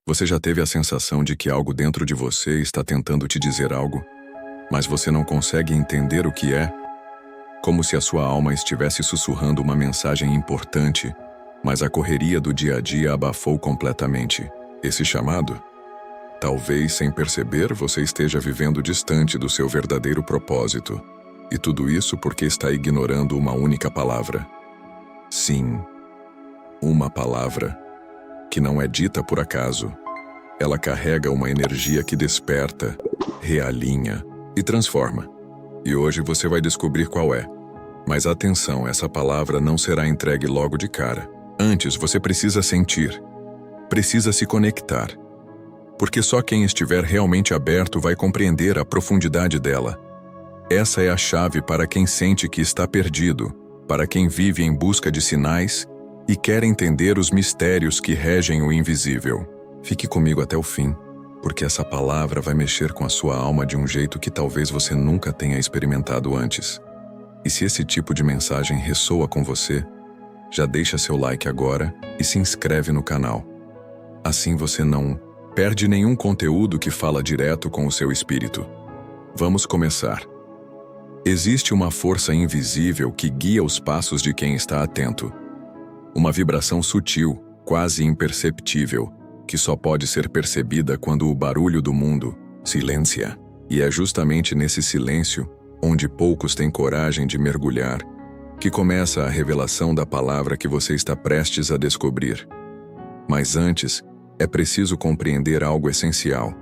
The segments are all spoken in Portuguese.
Você já teve a sensação de que algo dentro de você está tentando te dizer algo, mas você não consegue entender o que é? Como se a sua alma estivesse sussurrando uma mensagem importante, mas a correria do dia a dia abafou completamente esse chamado? Talvez, sem perceber, você esteja vivendo distante do seu verdadeiro propósito. E tudo isso porque está ignorando uma única palavra. Sim, uma palavra que não é dita por acaso. Ela carrega uma energia que desperta, realinha e transforma. E hoje você vai descobrir qual é. Mas atenção, essa palavra não será entregue logo de cara. Antes, você precisa sentir. Precisa se conectar. Porque só quem estiver realmente aberto vai compreender a profundidade dela. Essa é a chave para quem sente que está perdido, para quem vive em busca de sinais e quer entender os mistérios que regem o invisível. Fique comigo até o fim, porque essa palavra vai mexer com a sua alma de um jeito que talvez você nunca tenha experimentado antes. E se esse tipo de mensagem ressoa com você, já deixa seu like agora e se inscreve no canal. Assim você não perde nenhum conteúdo que fala direto com o seu espírito. Vamos começar. Existe uma força invisível que guia os passos de quem está atento. Uma vibração sutil, quase imperceptível, que só pode ser percebida quando o barulho do mundo silencia. E é justamente nesse silêncio, onde poucos têm coragem de mergulhar, que começa a revelação da palavra que você está prestes a descobrir. Mas antes, é preciso compreender algo essencial.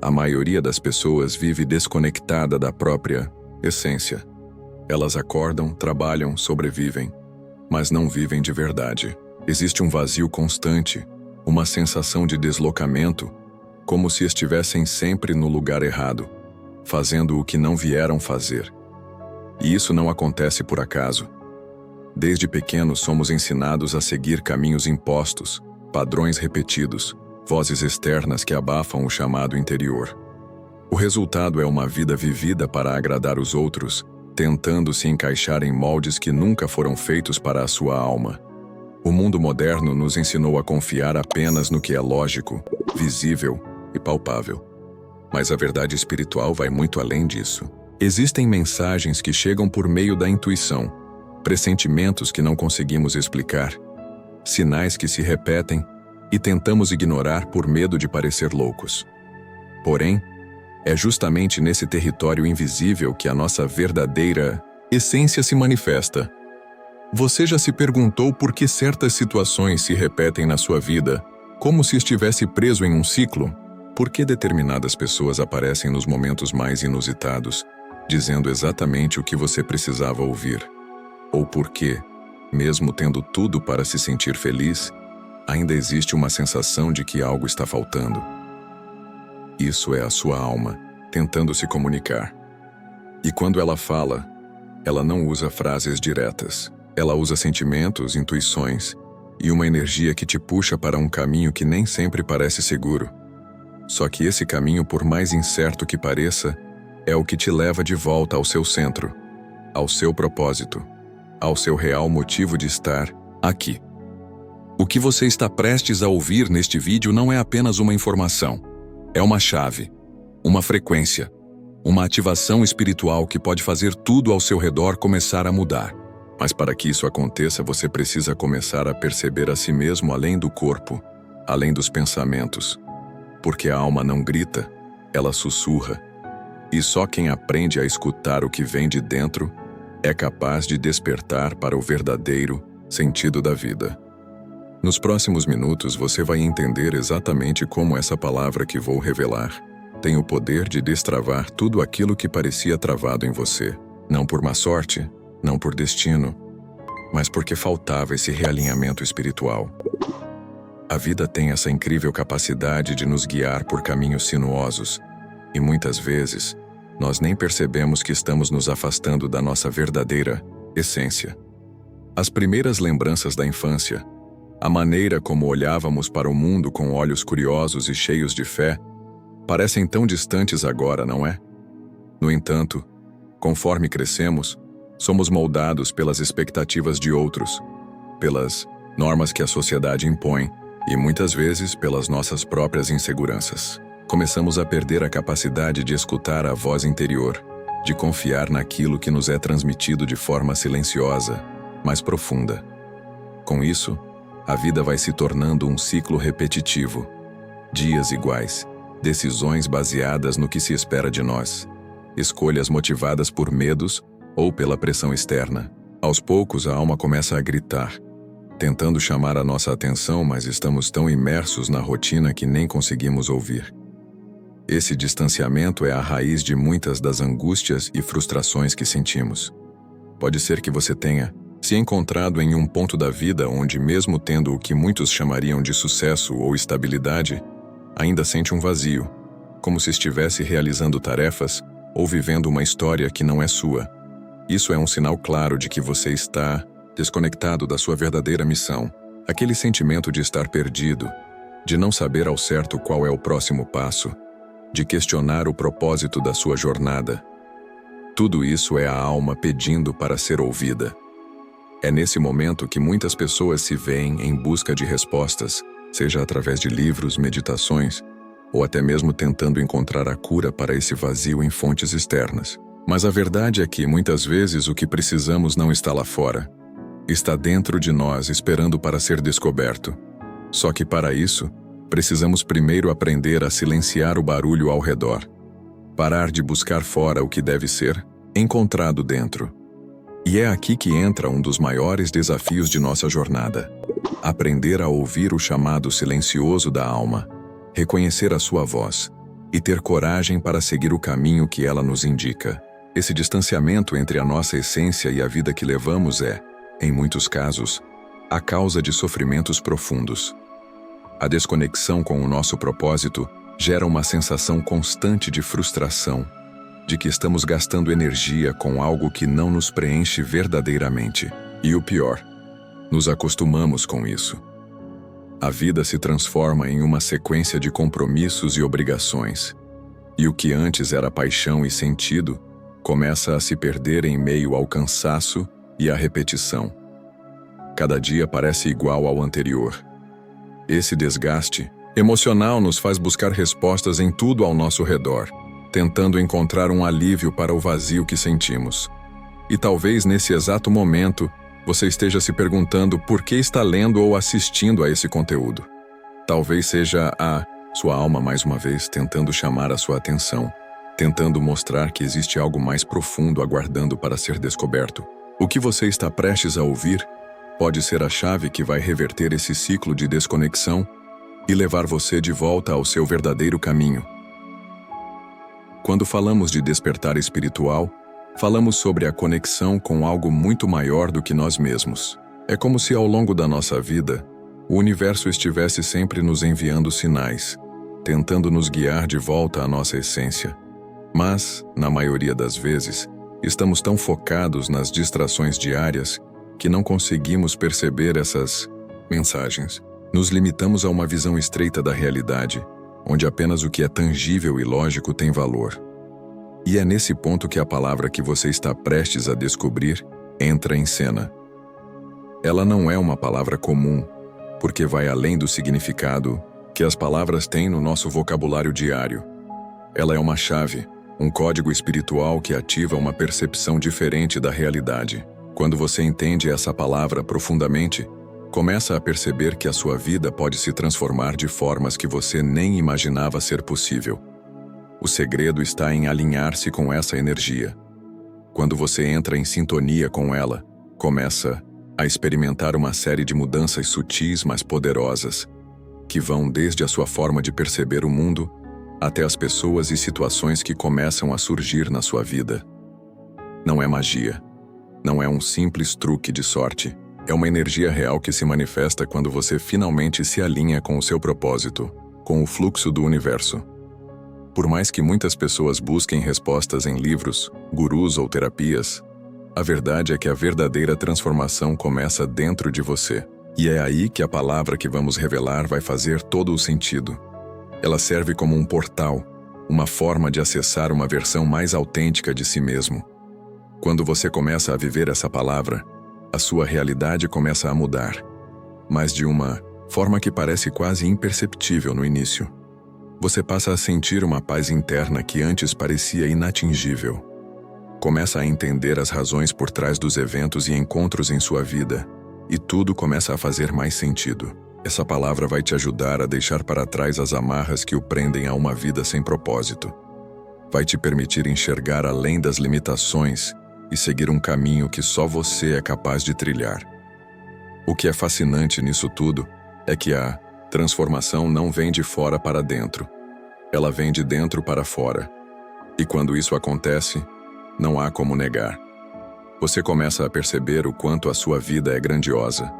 A maioria das pessoas vive desconectada da própria essência. Elas acordam, trabalham, sobrevivem, mas não vivem de verdade. Existe um vazio constante, uma sensação de deslocamento, como se estivessem sempre no lugar errado, fazendo o que não vieram fazer. E isso não acontece por acaso. Desde pequenos somos ensinados a seguir caminhos impostos, padrões repetidos, vozes externas que abafam o chamado interior. O resultado é uma vida vivida para agradar os outros, tentando se encaixar em moldes que nunca foram feitos para a sua alma. O mundo moderno nos ensinou a confiar apenas no que é lógico, visível e palpável. Mas a verdade espiritual vai muito além disso. Existem mensagens que chegam por meio da intuição, pressentimentos que não conseguimos explicar, sinais que se repetem e tentamos ignorar por medo de parecer loucos. Porém, é justamente nesse território invisível que a nossa verdadeira essência se manifesta. Você já se perguntou por que certas situações se repetem na sua vida, como se estivesse preso em um ciclo? Por que determinadas pessoas aparecem nos momentos mais inusitados, dizendo exatamente o que você precisava ouvir? Ou por que, mesmo tendo tudo para se sentir feliz, ainda existe uma sensação de que algo está faltando? Isso é a sua alma, tentando se comunicar. E quando ela fala, ela não usa frases diretas. Ela usa sentimentos, intuições e uma energia que te puxa para um caminho que nem sempre parece seguro. Só que esse caminho, por mais incerto que pareça, é o que te leva de volta ao seu centro, ao seu propósito, ao seu real motivo de estar aqui. O que você está prestes a ouvir neste vídeo não é apenas uma informação. É uma chave, uma frequência, uma ativação espiritual que pode fazer tudo ao seu redor começar a mudar. Mas para que isso aconteça, você precisa começar a perceber a si mesmo além do corpo, além dos pensamentos. Porque a alma não grita, ela sussurra. E só quem aprende a escutar o que vem de dentro é capaz de despertar para o verdadeiro sentido da vida. Nos próximos minutos você vai entender exatamente como essa palavra que vou revelar tem o poder de destravar tudo aquilo que parecia travado em você. Não por má sorte, não por destino, mas porque faltava esse realinhamento espiritual. A vida tem essa incrível capacidade de nos guiar por caminhos sinuosos, e muitas vezes nós nem percebemos que estamos nos afastando da nossa verdadeira essência. As primeiras lembranças da infância, a maneira como olhávamos para o mundo com olhos curiosos e cheios de fé, parecem tão distantes agora, não é? No entanto, conforme crescemos, somos moldados pelas expectativas de outros, pelas normas que a sociedade impõe E muitas vezes pelas nossas próprias inseguranças. Começamos a perder a capacidade de escutar a voz interior, de confiar naquilo que nos é transmitido de forma silenciosa, mas profunda. Com isso, a vida vai se tornando um ciclo repetitivo. Dias iguais, decisões baseadas no que se espera de nós, escolhas motivadas por medos ou pela pressão externa. Aos poucos, a alma começa a gritar, tentando chamar a nossa atenção, mas estamos tão imersos na rotina que nem conseguimos ouvir. Esse distanciamento é a raiz de muitas das angústias e frustrações que sentimos. Pode ser que você tenha se encontrado em um ponto da vida onde, mesmo tendo o que muitos chamariam de sucesso ou estabilidade, ainda sente um vazio, como se estivesse realizando tarefas ou vivendo uma história que não é sua. Isso é um sinal claro de que você está desconectado da sua verdadeira missão. Aquele sentimento de estar perdido, de não saber ao certo qual é o próximo passo, de questionar o propósito da sua jornada. Tudo isso é a alma pedindo para ser ouvida. É nesse momento que muitas pessoas se veem em busca de respostas, seja através de livros, meditações, ou até mesmo tentando encontrar a cura para esse vazio em fontes externas. Mas a verdade é que, muitas vezes, o que precisamos não está lá fora. Está dentro de nós, esperando para ser descoberto. Só que para isso, precisamos primeiro aprender a silenciar o barulho ao redor. Parar de buscar fora o que deve ser encontrado dentro. E é aqui que entra um dos maiores desafios de nossa jornada. Aprender a ouvir o chamado silencioso da alma, reconhecer a sua voz e ter coragem para seguir o caminho que ela nos indica. Esse distanciamento entre a nossa essência e a vida que levamos é, em muitos casos, a causa de sofrimentos profundos. A desconexão com o nosso propósito gera uma sensação constante de frustração, de que estamos gastando energia com algo que não nos preenche verdadeiramente. E o pior, nos acostumamos com isso. A vida se transforma em uma sequência de compromissos e obrigações. E o que antes era paixão e sentido, começa a se perder em meio ao cansaço e à repetição. Cada dia parece igual ao anterior. Esse desgaste emocional nos faz buscar respostas em tudo ao nosso redor, tentando encontrar um alívio para o vazio que sentimos. E talvez nesse exato momento, você esteja se perguntando por que está lendo ou assistindo a esse conteúdo. Talvez seja a sua alma mais uma vez tentando chamar a sua atenção, tentando mostrar que existe algo mais profundo aguardando para ser descoberto. O que você está prestes a ouvir pode ser a chave que vai reverter esse ciclo de desconexão e levar você de volta ao seu verdadeiro caminho. Quando falamos de despertar espiritual, falamos sobre a conexão com algo muito maior do que nós mesmos. É como se ao longo da nossa vida, o universo estivesse sempre nos enviando sinais, tentando nos guiar de volta à nossa essência. Mas, na maioria das vezes, estamos tão focados nas distrações diárias que não conseguimos perceber essas mensagens. Nos limitamos a uma visão estreita da realidade, onde apenas o que é tangível e lógico tem valor. E é nesse ponto que a palavra que você está prestes a descobrir entra em cena. Ela não é uma palavra comum, porque vai além do significado que as palavras têm no nosso vocabulário diário. Ela é uma chave, um código espiritual que ativa uma percepção diferente da realidade. Quando você entende essa palavra profundamente, começa a perceber que a sua vida pode se transformar de formas que você nem imaginava ser possível. O segredo está em alinhar-se com essa energia. Quando você entra em sintonia com ela, começa a experimentar uma série de mudanças sutis, mas poderosas, que vão desde a sua forma de perceber o mundo até as pessoas e situações que começam a surgir na sua vida. Não é magia. Não é um simples truque de sorte. É uma energia real que se manifesta quando você finalmente se alinha com o seu propósito, com o fluxo do universo. Por mais que muitas pessoas busquem respostas em livros, gurus ou terapias, a verdade é que a verdadeira transformação começa dentro de você. E é aí que a palavra que vamos revelar vai fazer todo o sentido. Ela serve como um portal, uma forma de acessar uma versão mais autêntica de si mesmo. Quando você começa a viver essa palavra, a sua realidade começa a mudar. Mas de uma forma que parece quase imperceptível no início. Você passa a sentir uma paz interna que antes parecia inatingível. Começa a entender as razões por trás dos eventos e encontros em sua vida, e tudo começa a fazer mais sentido. Essa palavra vai te ajudar a deixar para trás as amarras que o prendem a uma vida sem propósito. Vai te permitir enxergar além das limitações e seguir um caminho que só você é capaz de trilhar. O que é fascinante nisso tudo é que a transformação não vem de fora para dentro. Ela vem de dentro para fora. E quando isso acontece, não há como negar. Você começa a perceber o quanto a sua vida é grandiosa,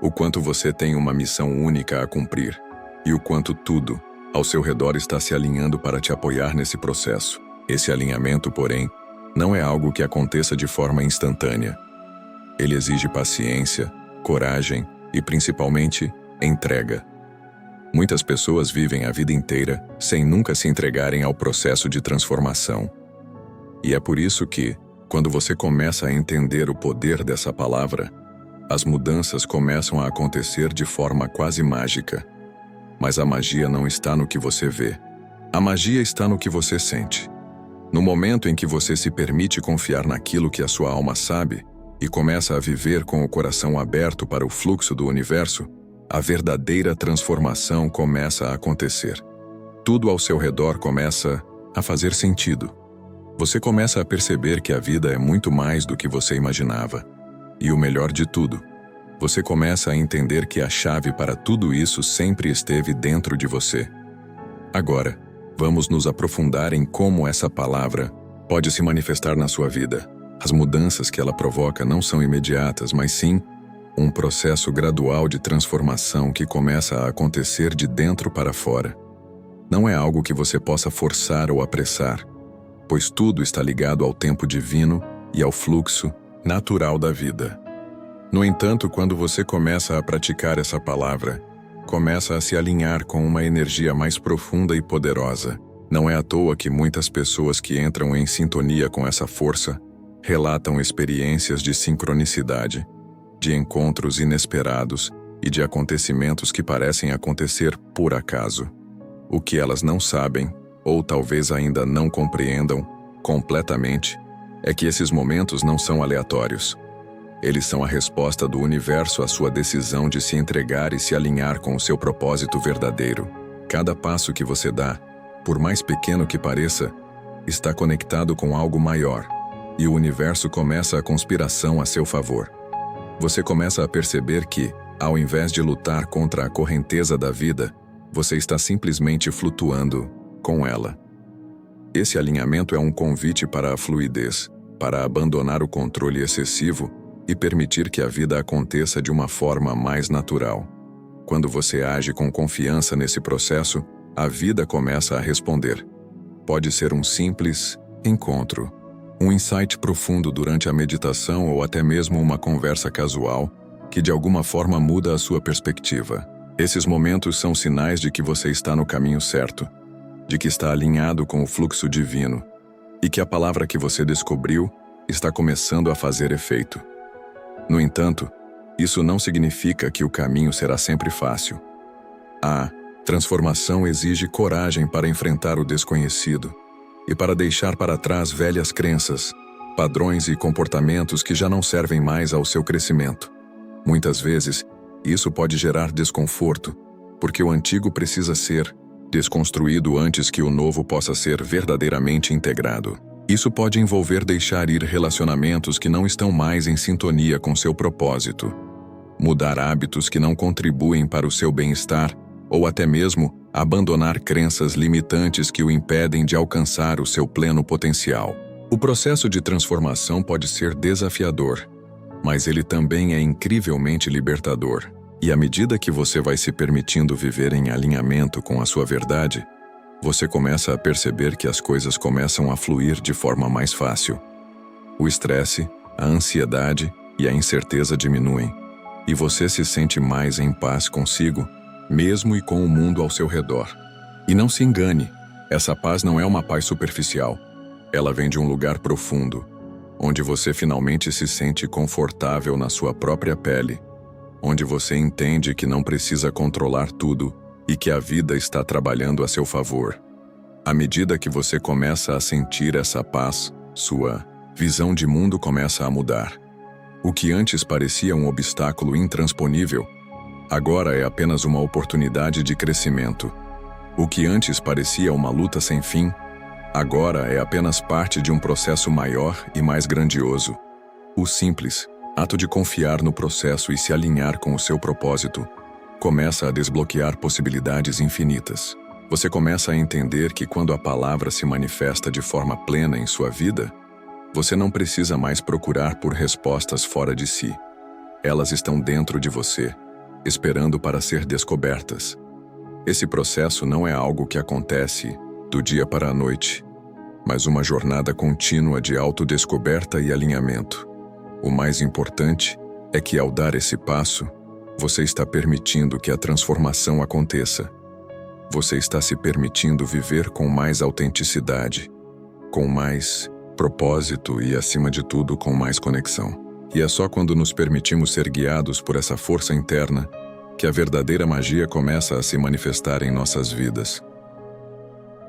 o quanto você tem uma missão única a cumprir, e o quanto tudo ao seu redor está se alinhando para te apoiar nesse processo. Esse alinhamento, porém, não é algo que aconteça de forma instantânea. Ele exige paciência, coragem e, principalmente, entrega. Muitas pessoas vivem a vida inteira sem nunca se entregarem ao processo de transformação. E é por isso que, quando você começa a entender o poder dessa palavra, as mudanças começam a acontecer de forma quase mágica. Mas a magia não está no que você vê. A magia está no que você sente. No momento em que você se permite confiar naquilo que a sua alma sabe e começa a viver com o coração aberto para o fluxo do universo, a verdadeira transformação começa a acontecer. Tudo ao seu redor começa a fazer sentido. Você começa a perceber que a vida é muito mais do que você imaginava. E o melhor de tudo, você começa a entender que a chave para tudo isso sempre esteve dentro de você. Agora, vamos nos aprofundar em como essa palavra pode se manifestar na sua vida. As mudanças que ela provoca não são imediatas, mas sim um processo gradual de transformação que começa a acontecer de dentro para fora. Não é algo que você possa forçar ou apressar, pois tudo está ligado ao tempo divino e ao fluxo natural da vida. No entanto, quando você começa a praticar essa palavra, começa a se alinhar com uma energia mais profunda e poderosa. Não é à toa que muitas pessoas que entram em sintonia com essa força relatam experiências de sincronicidade, de encontros inesperados e de acontecimentos que parecem acontecer por acaso. O que elas não sabem, ou talvez ainda não compreendam completamente, é que esses momentos não são aleatórios. Eles são a resposta do universo à sua decisão de se entregar e se alinhar com o seu propósito verdadeiro. Cada passo que você dá, por mais pequeno que pareça, está conectado com algo maior, e o universo começa a conspiração a seu favor. Você começa a perceber que, ao invés de lutar contra a correnteza da vida, você está simplesmente flutuando com ela. Esse alinhamento é um convite para a fluidez, para abandonar o controle excessivo e permitir que a vida aconteça de uma forma mais natural. Quando você age com confiança nesse processo, a vida começa a responder. Pode ser um simples encontro, um insight profundo durante a meditação ou até mesmo uma conversa casual que de alguma forma muda a sua perspectiva. Esses momentos são sinais de que você está no caminho certo, de que está alinhado com o fluxo divino e que a palavra que você descobriu está começando a fazer efeito. No entanto, isso não significa que o caminho será sempre fácil. A transformação exige coragem para enfrentar o desconhecido e para deixar para trás velhas crenças, padrões e comportamentos que já não servem mais ao seu crescimento. Muitas vezes, isso pode gerar desconforto, porque o antigo precisa ser desconstruído antes que o novo possa ser verdadeiramente integrado. Isso pode envolver deixar ir relacionamentos que não estão mais em sintonia com seu propósito, mudar hábitos que não contribuem para o seu bem-estar ou até mesmo abandonar crenças limitantes que o impedem de alcançar o seu pleno potencial. O processo de transformação pode ser desafiador, mas ele também é incrivelmente libertador. E à medida que você vai se permitindo viver em alinhamento com a sua verdade, você começa a perceber que as coisas começam a fluir de forma mais fácil. O estresse, a ansiedade e a incerteza diminuem, e você se sente mais em paz consigo, mesmo e com o mundo ao seu redor. E não se engane, essa paz não é uma paz superficial. Ela vem de um lugar profundo, onde você finalmente se sente confortável na sua própria pele, onde você entende que não precisa controlar tudo e que a vida está trabalhando a seu favor. À medida que você começa a sentir essa paz, sua visão de mundo começa a mudar. O que antes parecia um obstáculo intransponível, agora é apenas uma oportunidade de crescimento. O que antes parecia uma luta sem fim, agora é apenas parte de um processo maior e mais grandioso. O simples ato de confiar no processo e se alinhar com o seu propósito começa a desbloquear possibilidades infinitas. Você começa a entender que quando a palavra se manifesta de forma plena em sua vida, você não precisa mais procurar por respostas fora de si. Elas estão dentro de você, esperando para ser descobertas. Esse processo não é algo que acontece do dia para a noite, mas uma jornada contínua de autodescoberta e alinhamento. O mais importante é que, ao dar esse passo, você está permitindo que a transformação aconteça. Você está se permitindo viver com mais autenticidade, com mais propósito e, acima de tudo, com mais conexão. E é só quando nos permitimos ser guiados por essa força interna que a verdadeira magia começa a se manifestar em nossas vidas.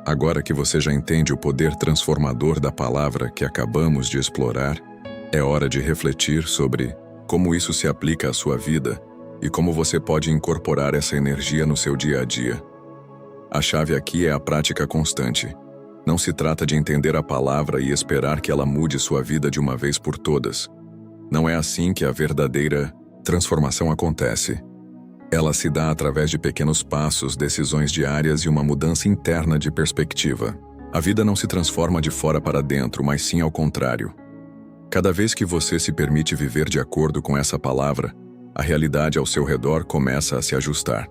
Agora que você já entende o poder transformador da palavra que acabamos de explorar, é hora de refletir sobre como isso se aplica à sua vida e como você pode incorporar essa energia no seu dia a dia. A chave aqui é a prática constante. Não se trata de entender a palavra e esperar que ela mude sua vida de uma vez por todas. Não é assim que a verdadeira transformação acontece. Ela se dá através de pequenos passos, decisões diárias e uma mudança interna de perspectiva. A vida não se transforma de fora para dentro, mas sim ao contrário. Cada vez que você se permite viver de acordo com essa palavra, a realidade ao seu redor começa a se ajustar.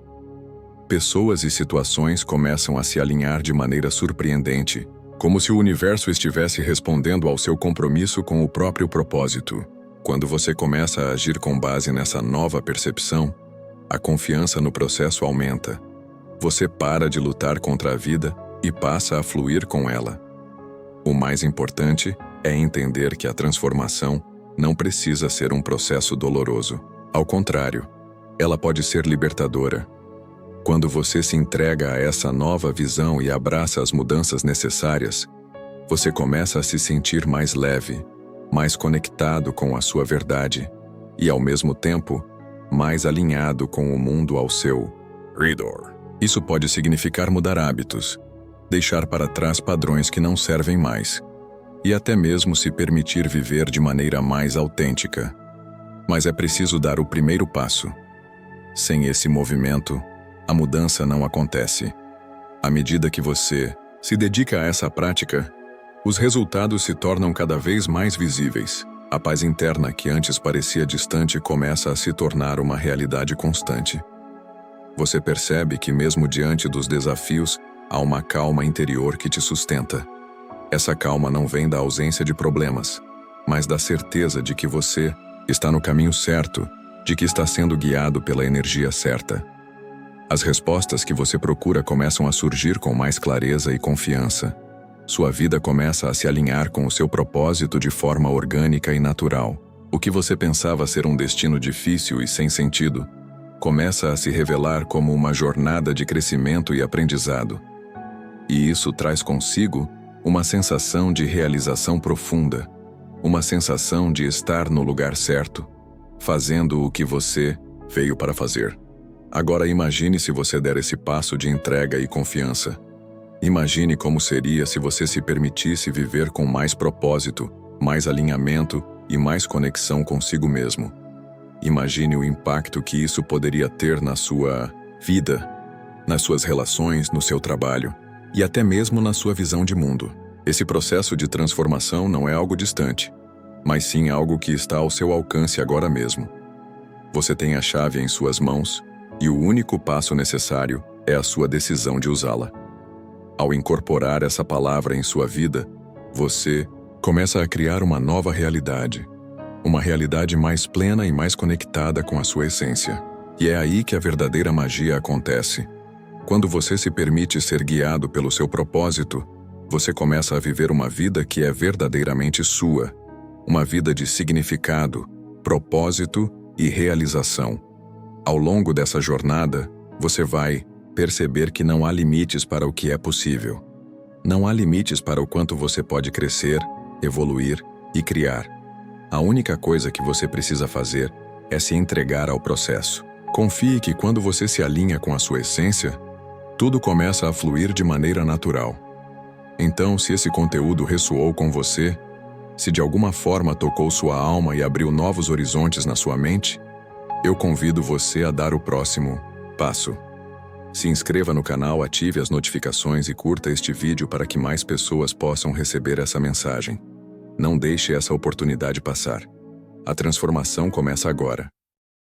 Pessoas e situações começam a se alinhar de maneira surpreendente, como se o universo estivesse respondendo ao seu compromisso com o próprio propósito. Quando você começa a agir com base nessa nova percepção, a confiança no processo aumenta. Você para de lutar contra a vida e passa a fluir com ela. O mais importante é entender que a transformação não precisa ser um processo doloroso. Ao contrário, ela pode ser libertadora. Quando você se entrega a essa nova visão e abraça as mudanças necessárias, você começa a se sentir mais leve, mais conectado com a sua verdade e, ao mesmo tempo, mais alinhado com o mundo ao seu redor. Isso pode significar mudar hábitos, deixar para trás padrões que não servem mais, e até mesmo se permitir viver de maneira mais autêntica. Mas é preciso dar o primeiro passo. Sem esse movimento, a mudança não acontece. À medida que você se dedica a essa prática, os resultados se tornam cada vez mais visíveis. A paz interna que antes parecia distante começa a se tornar uma realidade constante. Você percebe que mesmo diante dos desafios, há uma calma interior que te sustenta. Essa calma não vem da ausência de problemas, mas da certeza de que você está no caminho certo, de que está sendo guiado pela energia certa. As respostas que você procura começam a surgir com mais clareza e confiança. Sua vida começa a se alinhar com o seu propósito de forma orgânica e natural. O que você pensava ser um destino difícil e sem sentido, começa a se revelar como uma jornada de crescimento e aprendizado. E isso traz consigo uma sensação de realização profunda, uma sensação de estar no lugar certo, fazendo o que você veio para fazer. Agora imagine se você der esse passo de entrega e confiança. Imagine como seria se você se permitisse viver com mais propósito, mais alinhamento e mais conexão consigo mesmo. Imagine o impacto que isso poderia ter na sua vida, nas suas relações, no seu trabalho e até mesmo na sua visão de mundo. Esse processo de transformação não é algo distante, mas sim algo que está ao seu alcance agora mesmo. Você tem a chave em suas mãos e o único passo necessário é a sua decisão de usá-la. Ao incorporar essa palavra em sua vida, você começa a criar uma nova realidade, uma realidade mais plena e mais conectada com a sua essência. E é aí que a verdadeira magia acontece. Quando você se permite ser guiado pelo seu propósito, você começa a viver uma vida que é verdadeiramente sua, uma vida de significado, propósito e realização. Ao longo dessa jornada, você vai perceber que não há limites para o que é possível. Não há limites para o quanto você pode crescer, evoluir e criar. A única coisa que você precisa fazer é se entregar ao processo. Confie que quando você se alinha com a sua essência, tudo começa a fluir de maneira natural. Então, se esse conteúdo ressoou com você, se de alguma forma tocou sua alma e abriu novos horizontes na sua mente, eu convido você a dar o próximo passo. Se inscreva no canal, ative as notificações e curta este vídeo para que mais pessoas possam receber essa mensagem. Não deixe essa oportunidade passar. A transformação começa agora.